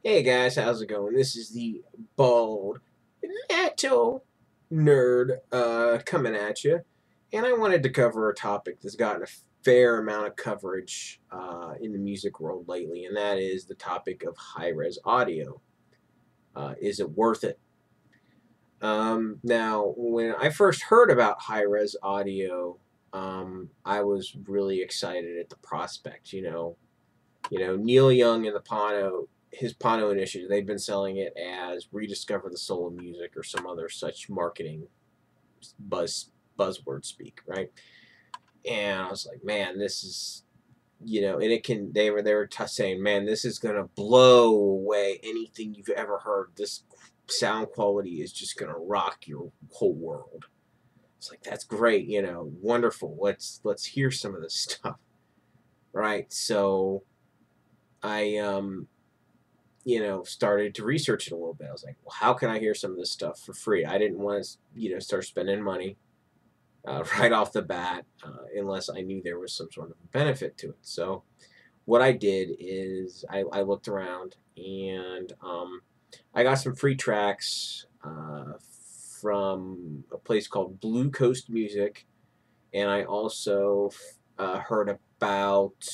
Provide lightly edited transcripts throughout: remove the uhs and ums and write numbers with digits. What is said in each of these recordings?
Hey guys, how's it going? This is the bald metal nerd coming at you, and I wanted to cover a topic that's gotten a fair amount of coverage in the music world lately, and that is the topic of high-res audio. Is it worth it? Now, when I first heard about high-res audio, I was really excited at the prospect. Neil Young and the Pano, his Pano initiative, they've been selling it as rediscover the soul of music or some other such marketing buzzword speak, right? And I was like, man, this is and it can. They were saying, man, this is gonna blow away anything you've ever heard. This sound quality is just gonna rock your whole world. It's like that's great, wonderful. Let's hear some of this stuff, right? So I started to research it a little bit. I was like, well, how can I hear some of this stuff for free? I didn't want to, start spending money right off the bat unless I knew there was some sort of benefit to it. So what I did is I looked around and I got some free tracks from a place called Blue Coast Music, and I also heard about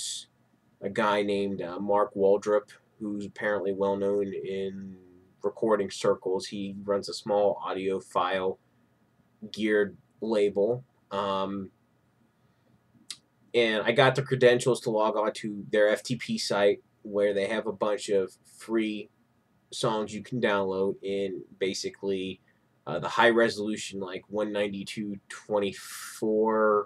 a guy named Mark Waldrop, who's apparently well known in recording circles. He runs a small audiophile geared label. And I got the credentials to log on to their FTP site where they have a bunch of free songs you can download in basically the high resolution, like 192.24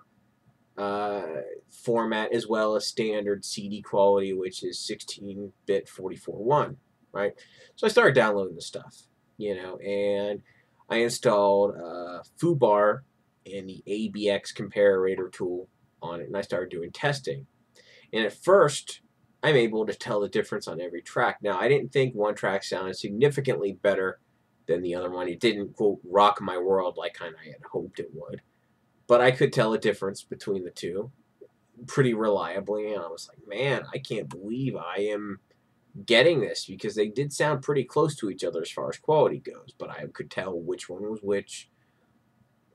format, as well as standard CD quality, which is 16-bit 44.1, right? So I started downloading the stuff, and I installed FooBar and the ABX comparator tool on it, and I started doing testing. And at first, I'm able to tell the difference on every track. Now, I didn't think one track sounded significantly better than the other one. It didn't, quote, rock my world like kind of I had hoped it would. But I could tell a difference between the two pretty reliably, and I was like, man, I can't believe I am getting this, because they did sound pretty close to each other as far as quality goes, but I could tell which one was which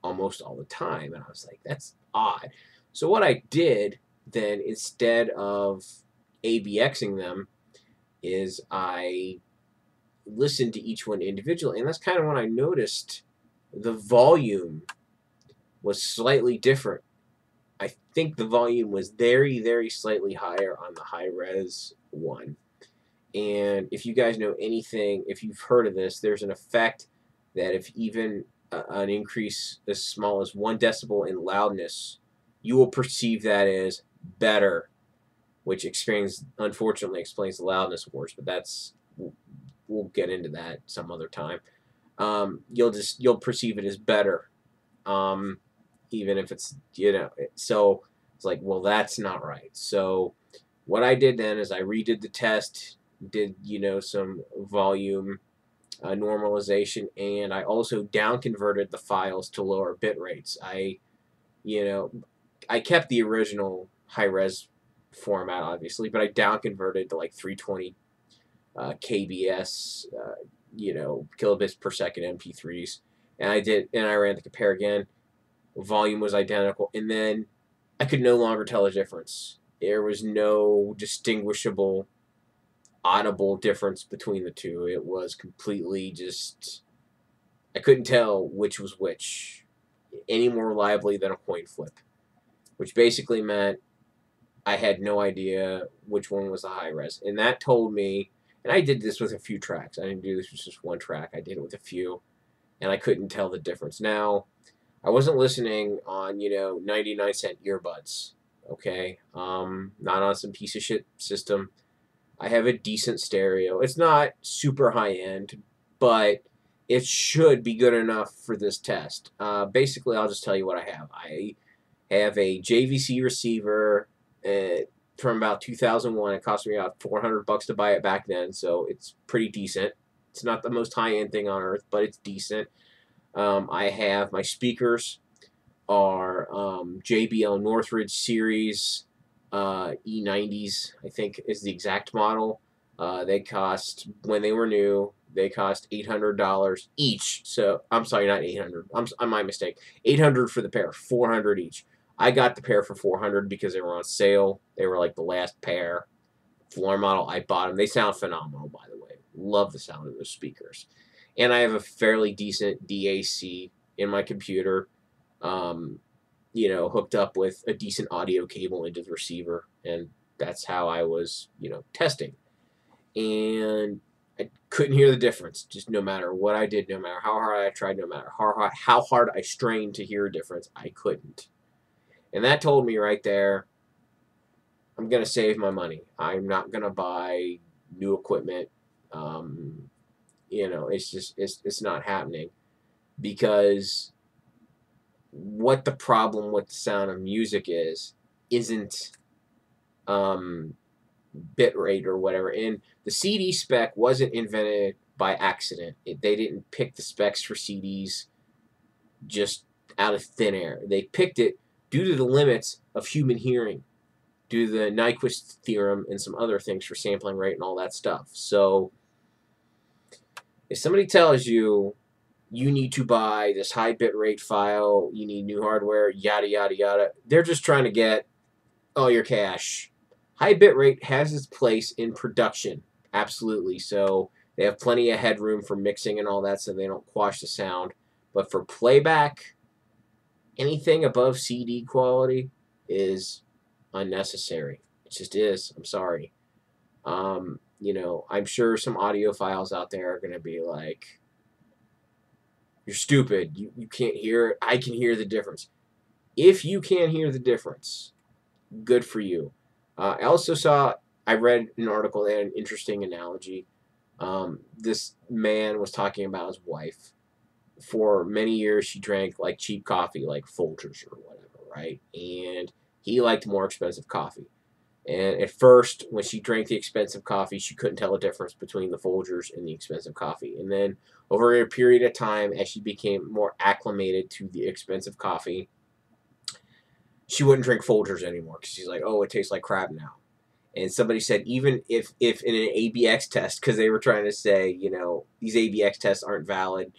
almost all the time, and I was like, that's odd. So what I did then, instead of ABXing them, is I listened to each one individually, and that's kind of when I noticed the volume was slightly different. I think the volume was very, very slightly higher on the high res one. And if you guys know anything, if you've heard of this, there's an effect that if even an increase as small as 1 decibel in loudness, you will perceive that as better, which unfortunately explains the loudness wars, but we'll get into that some other time. You'll perceive it as better. Even if it's, so it's like, well, that's not right. So what I did then is I redid the test, did, some volume normalization, and I also down converted the files to lower bit rates. You know, I kept the original high res format, obviously, but I down converted to like 320 KBS, kilobits per second MP3s. And I ran the compare again. Volume was identical, and then I could no longer tell a difference. There was no distinguishable audible difference between the two. It was completely just, I couldn't tell which was which any more reliably than a coin flip, which basically meant I had no idea which one was the high res. And that told me, and I did this with a few tracks. I didn't do this with just one track. I did it with a few, and I couldn't tell the difference. Now, I wasn't listening on, 99-cent earbuds, okay? Not on some piece of shit system. I have a decent stereo. It's not super high end, but it should be good enough for this test. Basically, I'll just tell you what I have. I have a JVC receiver from about 2001. It cost me about $400 to buy it back then, so it's pretty decent. It's not the most high end thing on earth, but it's decent. I have my speakers are JBL Northridge Series E90s, I think is the exact model. They cost, when they were new, they cost $800 each. So I'm sorry, not 800. I'm my mistake. 800 for the pair, 400 each. I got the pair for 400 because they were on sale. They were like the last pair. Floor model. I bought them. They sound phenomenal, by the way. Love the sound of those speakers. And I have a fairly decent DAC in my computer. Um, hooked up with a decent audio cable into the receiver, and that's how I was, testing. And I couldn't hear the difference, just no matter what I did, no matter how hard I tried, no matter how hard I strained to hear a difference, I couldn't. And that told me right there, I'm going to save my money. I'm not going to buy new equipment. It's not happening, because what the problem with the sound of music isn't bit rate or whatever. And the CD spec wasn't invented by accident. They didn't pick the specs for CDs just out of thin air. They picked it due to the limits of human hearing, due to the Nyquist theorem and some other things for sampling rate and all that stuff. So if somebody tells you you need to buy this high bit rate file, you need new hardware, yada, yada, yada, they're just trying to get all your cash. High bit rate has its place in production, absolutely. So they have plenty of headroom for mixing and all that, so they don't quash the sound. But for playback, anything above CD quality is unnecessary. It just is. I'm sorry. I'm sure some audiophiles out there are going to be like, you're stupid. You can't hear it. I can hear the difference. If you can hear the difference, good for you. I read an article that had an interesting analogy. This man was talking about his wife. For many years, she drank like cheap coffee, like Folgers or whatever, right? And he liked more expensive coffee. And at first, when she drank the expensive coffee, she couldn't tell the difference between the Folgers and the expensive coffee. And then over a period of time, as she became more acclimated to the expensive coffee, she wouldn't drink Folgers anymore because she's like, oh, it tastes like crap now. And somebody said, even if in an ABX test, because they were trying to say, these ABX tests aren't valid,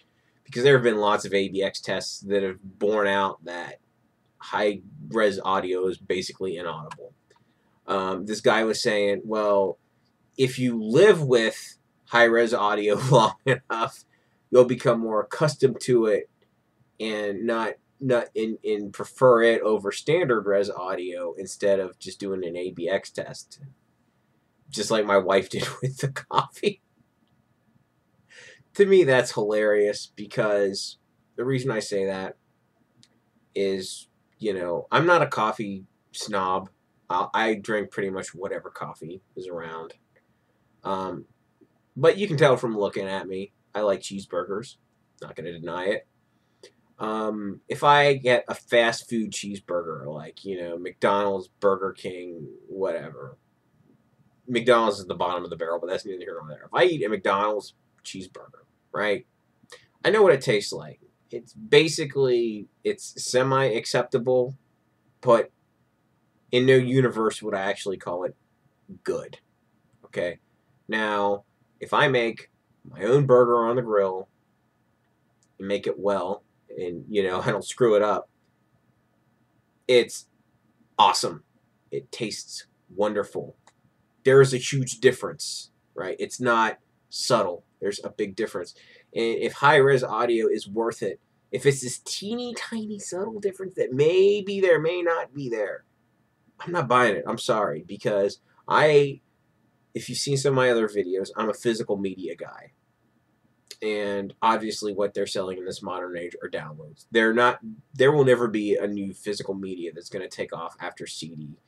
because there have been lots of ABX tests that have borne out that high res audio is basically inaudible. This guy was saying, well, if you live with high res audio long enough, you'll become more accustomed to it and not prefer it over standard res audio instead of just doing an ABX test, just like my wife did with the coffee. To me, that's hilarious, because the reason I say that is, I'm not a coffee snob. I drink pretty much whatever coffee is around. But you can tell from looking at me, I like cheeseburgers. Not going to deny it. If I get a fast food cheeseburger, like, McDonald's, Burger King, whatever. McDonald's is the bottom of the barrel, but that's neither here nor there. If I eat a McDonald's cheeseburger, right, I know what it tastes like. It's semi-acceptable, but in no universe would I actually call it good. Okay? Now, if I make my own burger on the grill and make it well, and, I don't screw it up, it's awesome. It tastes wonderful. There is a huge difference, right? It's not subtle. There's a big difference. And if high-res audio is worth it, if it's this teeny tiny subtle difference that may be there, may not be there, I'm not buying it. I'm sorry, because if you've seen some of my other videos, I'm a physical media guy. And obviously what they're selling in this modern age are downloads. There will never be a new physical media that's going to take off after CD.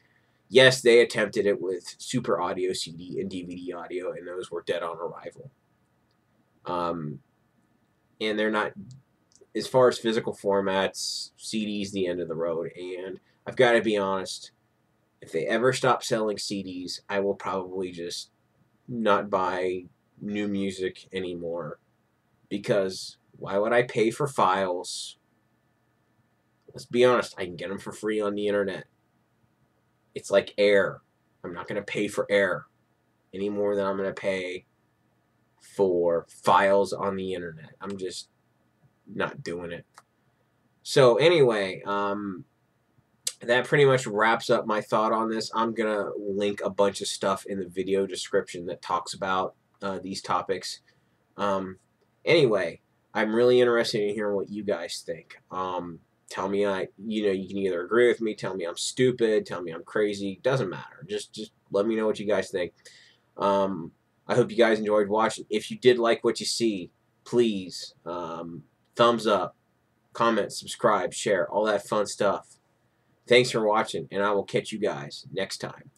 Yes, they attempted it with Super Audio CD and DVD audio, and those were dead on arrival. And they're not, as far as physical formats, CD's the end of the road. And I've got to be honest, if they ever stop selling CDs, I will probably just not buy new music anymore. Because why would I pay for files? Let's be honest, I can get them for free on the internet. It's like air. I'm not going to pay for air. any more than I'm going to pay for files on the internet. I'm just not doing it. So anyway, that pretty much wraps up my thought on this. I'm going to link a bunch of stuff in the video description that talks about these topics. Anyway, I'm really interested in hearing what you guys think. Tell me you can either agree with me, tell me I'm stupid, tell me I'm crazy. Doesn't matter. Just let me know what you guys think. I hope you guys enjoyed watching. If you did like what you see, please thumbs up, comment, subscribe, share, all that fun stuff. Thanks for watching, and I will catch you guys next time.